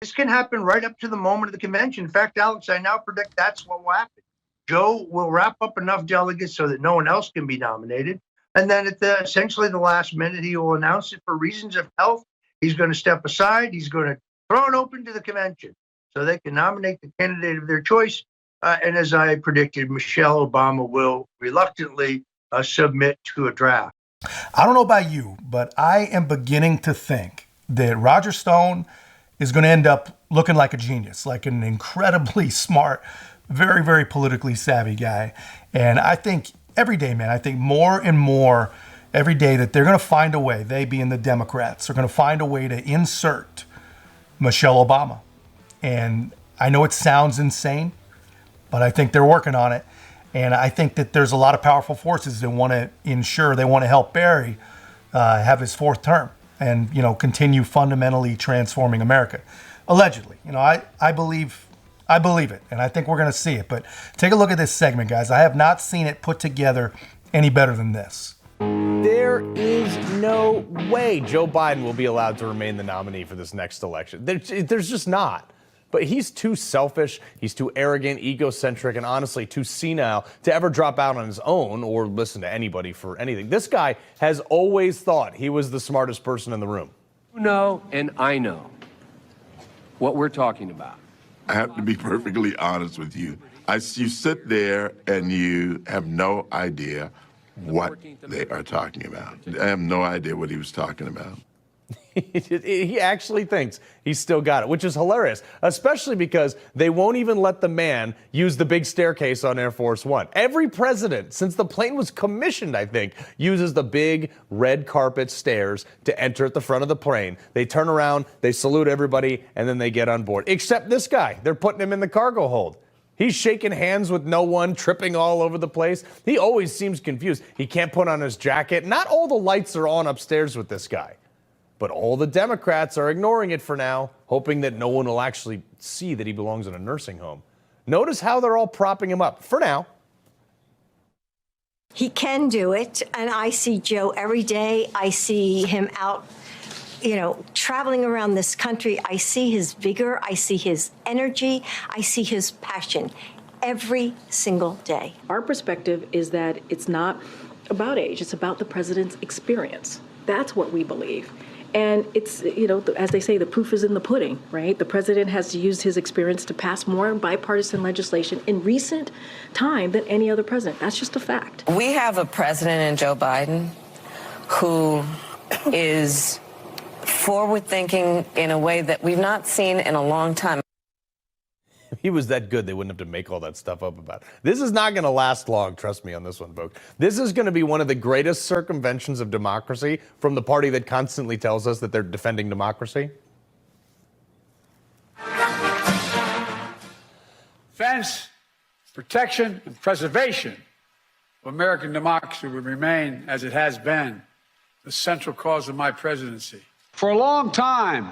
This can happen right up to the moment of the convention. In fact, Alex, I now predict that's what will happen. Joe will wrap up enough delegates so that no one else can be nominated. And then at essentially the last minute, he will announce it for reasons of health. He's going to step aside. He's going to throw it open to the convention so they can nominate the candidate of their choice. And as I predicted, Michelle Obama will reluctantly submit to a draft. I don't know about you, but I am beginning to think that Roger Stone is going to end up looking like a genius, like an incredibly smart, very, very politically savvy guy. And I think every day, man, I think more and more every day that they're going to find a way, they being the Democrats, are going to find a way to insert Michelle Obama. And I know it sounds insane, but I think they're working on it. And I think that there's a lot of powerful forces that want to ensure, they want to help Barry have his fourth term and, you know, continue fundamentally transforming America. Allegedly, you know, I believe it, and I think we're going to see it. But take a look at this segment, guys. I have not seen it put together any better than this. There is no way Joe Biden will be allowed to remain the nominee for this next election. There's just not. But he's too selfish, he's too arrogant, egocentric, and honestly too senile to ever drop out on his own or listen to anybody for anything. This guy has always thought he was the smartest person in the room. You know, and I know what we're talking about. I have to be perfectly honest with you. You sit there and you have no idea what they are talking about. I have no idea what he was talking about. He actually thinks he's still got it, which is hilarious, especially because they won't even let the man use the big staircase on Air Force One. Every president, since the plane was commissioned, I think, uses the big red carpet stairs to enter at the front of the plane. They turn around, they salute everybody, and then they get on board. Except this guy. They're putting him in the cargo hold. He's shaking hands with no one, tripping all over the place. He always seems confused. He can't put on his jacket. Not all the lights are on upstairs with this guy. But all the Democrats are ignoring it for now, hoping that no one will actually see that he belongs in a nursing home. Notice how they're all propping him up, for now. He can do it, and I see Joe every day. I see him out, you know, traveling around this country. I see his vigor. I see his energy. I see his passion every single day. Our perspective is that it's not about age. It's about the president's experience. That's what we believe. And it's, you know, as they say, the proof is in the pudding, right? The president has used his experience to pass more bipartisan legislation in recent time than any other president. That's just a fact. We have a president in Joe Biden who is forward-thinking in a way that we've not seen in a long time. If he was that good, they wouldn't have to make all that stuff up about it. This is not going to last long, trust me on this one, folks. This is going to be one of the greatest circumventions of democracy from the party that constantly tells us that they're defending democracy. Defense, protection, and preservation of American democracy will remain, as it has been, the central cause of my presidency. For a long time,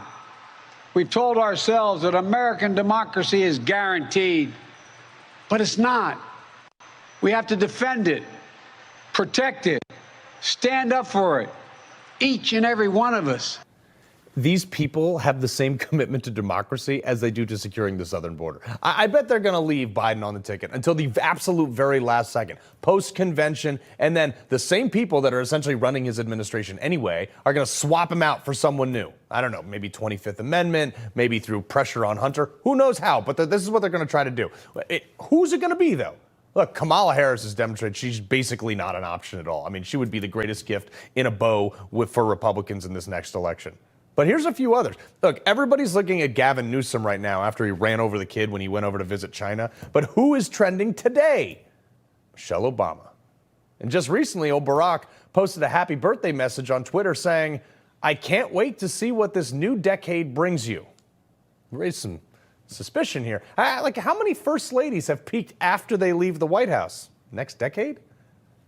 we've told ourselves that American democracy is guaranteed, but it's not. We have to defend it, protect it, stand up for it, each and every one of us. These people have the same commitment to democracy as they do to securing the southern border. I bet they're going to leave Biden on the ticket until the absolute very last second, post-convention, and then the same people that are essentially running his administration anyway are going to swap him out for someone new. I don't know, maybe 25th Amendment, maybe through pressure on Hunter. Who knows how, but this is what they're going to try to do. Who's it going to be, though? Look, Kamala Harris has demonstrated she's basically not an option at all. I mean, she would be the greatest gift in a bow for Republicans in this next election. But here's a few others. Look, everybody's looking at Gavin Newsom right now after he ran over the kid when he went over to visit China. But who is trending today? Michelle Obama. And just recently, old Barack posted a happy birthday message on Twitter saying, "I can't wait to see what this new decade brings you." Raised some suspicion here. Like, how many first ladies have peaked after they leave the White House? Next decade?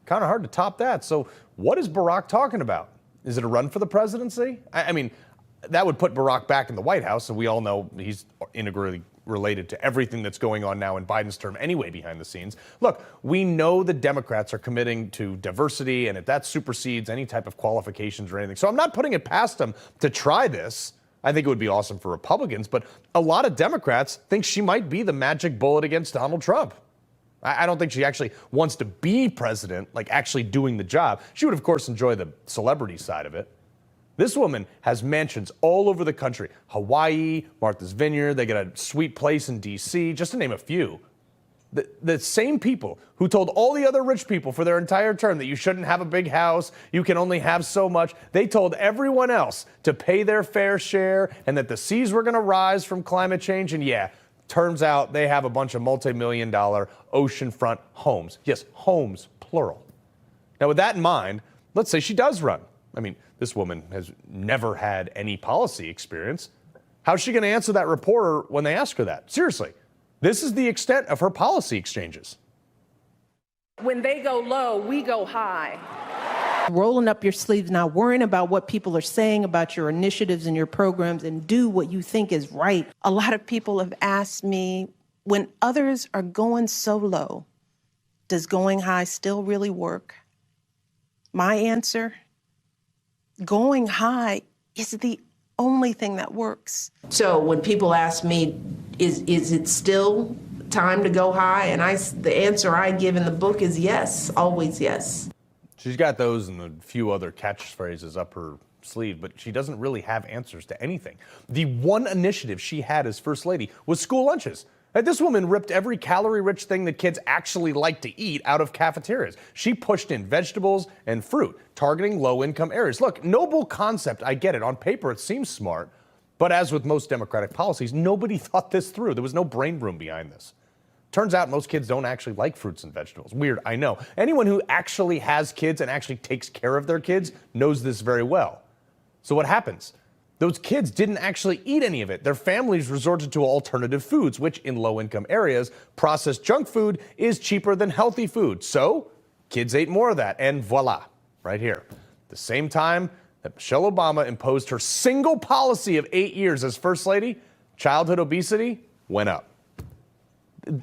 Kind of hard to top that. So what is Barack talking about? Is it a run for the presidency? I mean, that would put Barack back in the White House, and we all know he's integrally related to everything that's going on now in Biden's term anyway behind the scenes. Look, we know the Democrats are committing to diversity, and if that supersedes any type of qualifications or anything. So I'm not putting it past them to try this, I think it would be awesome for Republicans, but a lot of Democrats think she might be the magic bullet against Donald Trump. I don't think she actually wants to be president, like actually doing the job. She would, of course, enjoy the celebrity side of it. This woman has mansions all over the country. Hawaii, Martha's Vineyard, they got a sweet place in D.C., just to name a few. The same people who told all the other rich people for their entire term that you shouldn't have a big house, you can only have so much, they told everyone else to pay their fair share and that the seas were going to rise from climate change. And yeah, turns out they have a bunch of multi-million-dollar oceanfront homes. Yes, homes, plural. Now, with that in mind, let's say she does run. I mean, this woman has never had any policy experience. How's she going to answer that reporter when they ask her that? Seriously, this is the extent of her policy exchanges. When they go low, we go high. Rolling up your sleeves, not worrying about what people are saying about your initiatives and your programs, and do what you think is right. A lot of people have asked me, when others are going so low, does going high still really work? My answer, going high is the only thing that works. So when people ask me, is it still time to go high? And the answer I give in the book is yes, always yes. She's got those and a few other catchphrases up her sleeve, but she doesn't really have answers to anything. The one initiative she had as First Lady was school lunches. This woman ripped every calorie-rich thing that kids actually like to eat out of cafeterias. She pushed in vegetables and fruit, targeting low-income areas. Look, noble concept, I get it. On paper, it seems smart. But as with most Democratic policies, nobody thought this through. There was no brain room behind this. Turns out most kids don't actually like fruits and vegetables. Weird, I know. Anyone who actually has kids and actually takes care of their kids knows this very well. So what happens? Those kids didn't actually eat any of it. Their families resorted to alternative foods, which in low-income areas, processed junk food is cheaper than healthy food. So kids ate more of that, and voila, right here. The same time that Michelle Obama imposed her single policy of 8 years as First Lady, childhood obesity went up.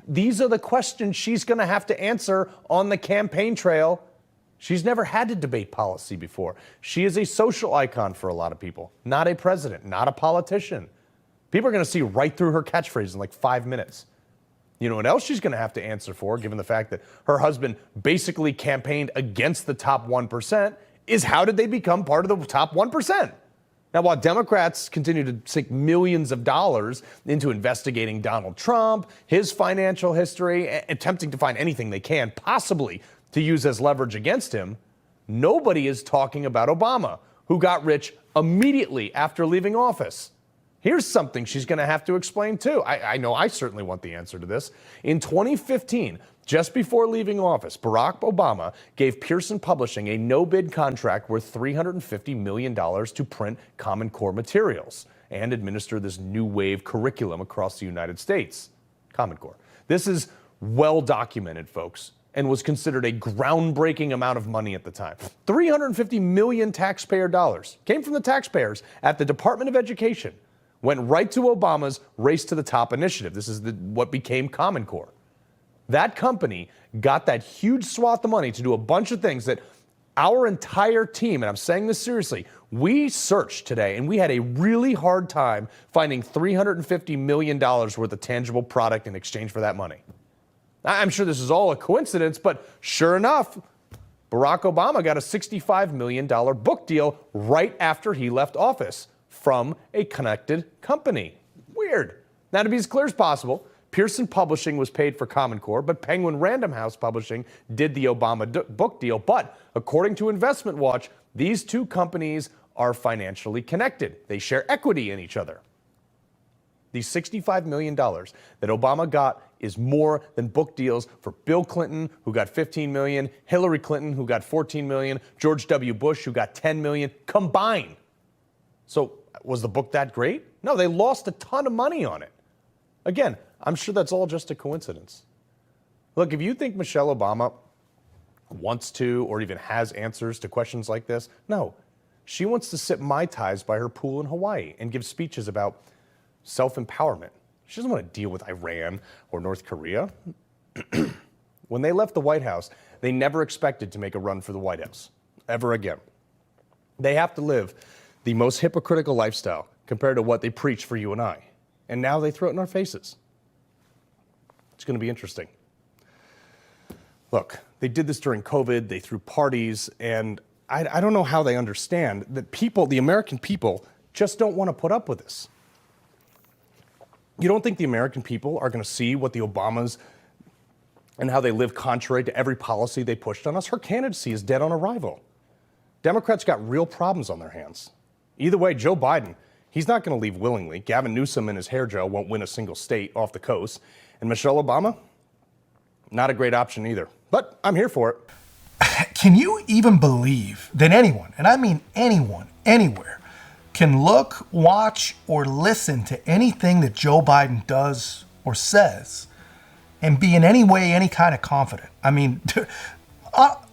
These are the questions she's going to have to answer on the campaign trail. She's never had to debate policy before. She is a social icon for a lot of people, not a president, not a politician. People are going to see right through her catchphrase in like 5 minutes. You know what else she's going to have to answer for, given the fact that her husband basically campaigned against the top 1%, is how did they become part of the top 1%? Now, while Democrats continue to sink millions of dollars into investigating Donald Trump, his financial history, attempting to find anything they can possibly to use as leverage against him, nobody is talking about Obama, who got rich immediately after leaving office. Here's something she's going to have to explain, too. I know I certainly want the answer to this. In 2015, just before leaving office, Barack Obama gave Pearson Publishing a no-bid contract worth $350 million to print Common Core materials and administer this new wave curriculum across the United States. Common Core. This is well documented, folks, and was considered a groundbreaking amount of money at the time. 350 million taxpayer dollars came from the taxpayers at the Department of Education, went right to Obama's Race to the Top initiative. This is what became Common Core. That company got that huge swath of money to do a bunch of things that our entire team, and I'm saying this seriously, we searched today and we had a really hard time finding $350 million worth of tangible product in exchange for that money. I'm sure this is all a coincidence, but sure enough, Barack Obama got a $65 million book deal right after he left office from a connected company. Weird. Now, to be as clear as possible, Pearson Publishing was paid for Common Core, but Penguin Random House Publishing did the Obama book deal. But according to Investment Watch, these two companies are financially connected. They share equity in each other. The $65 million that Obama got is more than book deals for Bill Clinton, who got $15 million, Hillary Clinton, who got $14 million, George W. Bush, who got $10 million combined. So was the book that great? No, they lost a ton of money on it. Again, I'm sure that's all just a coincidence. Look, if you think Michelle Obama wants to or even has answers to questions like this, no. She wants to sip Mai Tais by her pool in Hawaii and give speeches about self-empowerment. She doesn't want to deal with Iran or North Korea. When they left the White House, they never expected to make a run for the White House, ever again. They have to live the most hypocritical lifestyle compared to what they preach for you and I. And now they throw it in our faces. It's going to be interesting. Look, they did this during COVID. They threw parties. And I don't know how they understand that the American people, just don't want to put up with this. You don't think the American people are going to see what the Obamas and how they live contrary to every policy they pushed on us? Her candidacy is dead on arrival. Democrats got real problems on their hands. Either way, Joe Biden, he's not going to leave willingly. Gavin Newsom and his hair gel won't win a single state off the coast. And Michelle Obama, not a great option either. But I'm here for it. Can you even believe that anyone, and I mean anyone, anywhere, can look, watch, or listen to anything that Joe Biden does or says and be in any way, any kind of confident? I mean,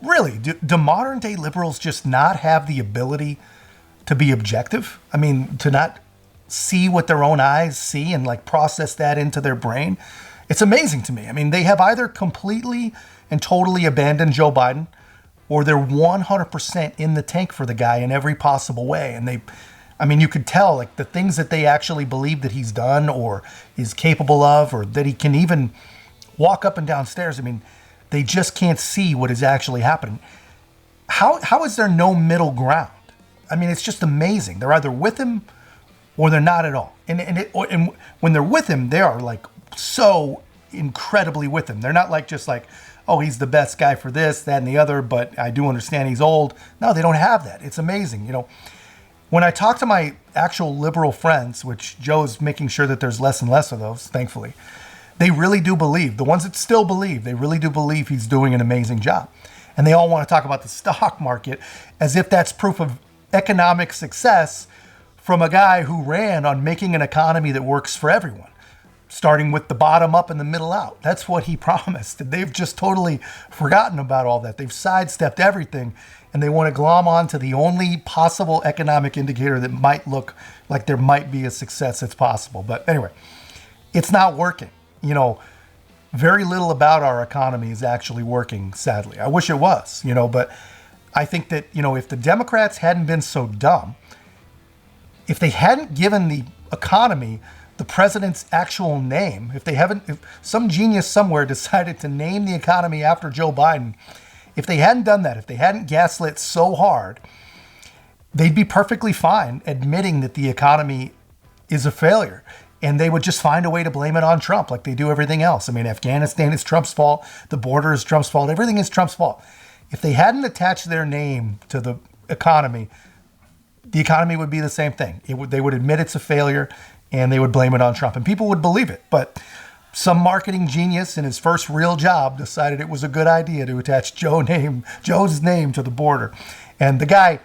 really, do modern day liberals just not have the ability to be objective? I mean, to not see what their own eyes see and like process that into their brain? It's amazing to me. I mean, they have either completely and totally abandoned Joe Biden, or they're 100% in the tank for the guy in every possible way. And you could tell like the things that they actually believe that he's done or is capable of, or that he can even walk up and down stairs. I mean, they just can't see what is actually happening. How is there no middle ground? I mean, it's just amazing. They're either with him or they're not at all. And when they're with him, they are like so incredibly with him. They're not like just like, oh, he's the best guy for this, that, and the other, but I do understand he's old. No, they don't have that. It's amazing. You know, when I talk to my actual liberal friends, which Joe's making sure that there's less and less of those, thankfully, they really do believe, the ones that still believe, they really do believe he's doing an amazing job. And they all want to talk about the stock market as if that's proof of economic success from a guy who ran on making an economy that works for everyone, starting with the bottom up and the middle out. That's what he promised. And they've just totally forgotten about all that. They've sidestepped everything, and they want to glom on to the only possible economic indicator that might look like there might be a success that's possible. But anyway, it's not working. You know, very little about our economy is actually working, sadly. I wish it was, but I think that, if the Democrats hadn't been so dumb, if they hadn't given the economy the president's actual name, if some genius somewhere decided to name the economy after Joe Biden, if they hadn't done that, if they hadn't gaslit so hard, they'd be perfectly fine admitting that the economy is a failure. And they would just find a way to blame it on Trump like they do everything else. I mean, Afghanistan is Trump's fault. The border is Trump's fault. Everything is Trump's fault. If they hadn't attached their name to the economy would be the same thing. They would admit it's a failure, and they would blame it on Trump. And people would believe it. But some marketing genius in his first real job decided it was a good idea to attach Joe's name to the border. And the guy,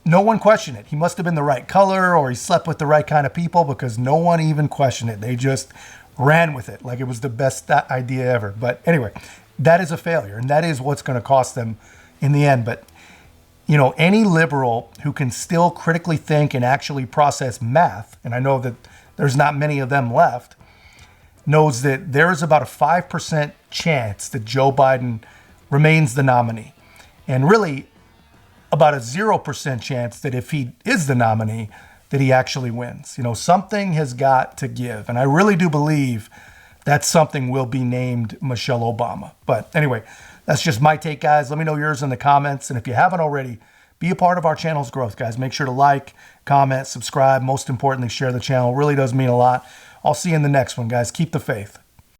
no one questioned it. He must have been the right color, or he slept with the right kind of people, because no one even questioned it. They just ran with it like it was the best idea ever. But anyway, that is a failure, and that is what's going to cost them in the end. But, any liberal who can still critically think and actually process math, and I know that there's not many of them left, knows that there is about a 5% chance that Joe Biden remains the nominee. And really, about a 0% chance that if he is the nominee, that he actually wins. Something has got to give. And I really do believe that something will be named Michelle Obama. But anyway, that's just my take, guys. Let me know yours in the comments. And if you haven't already, be a part of our channel's growth, guys. Make sure to like, comment, subscribe. Most importantly, share the channel. It really does mean a lot. I'll see you in the next one, guys. Keep the faith.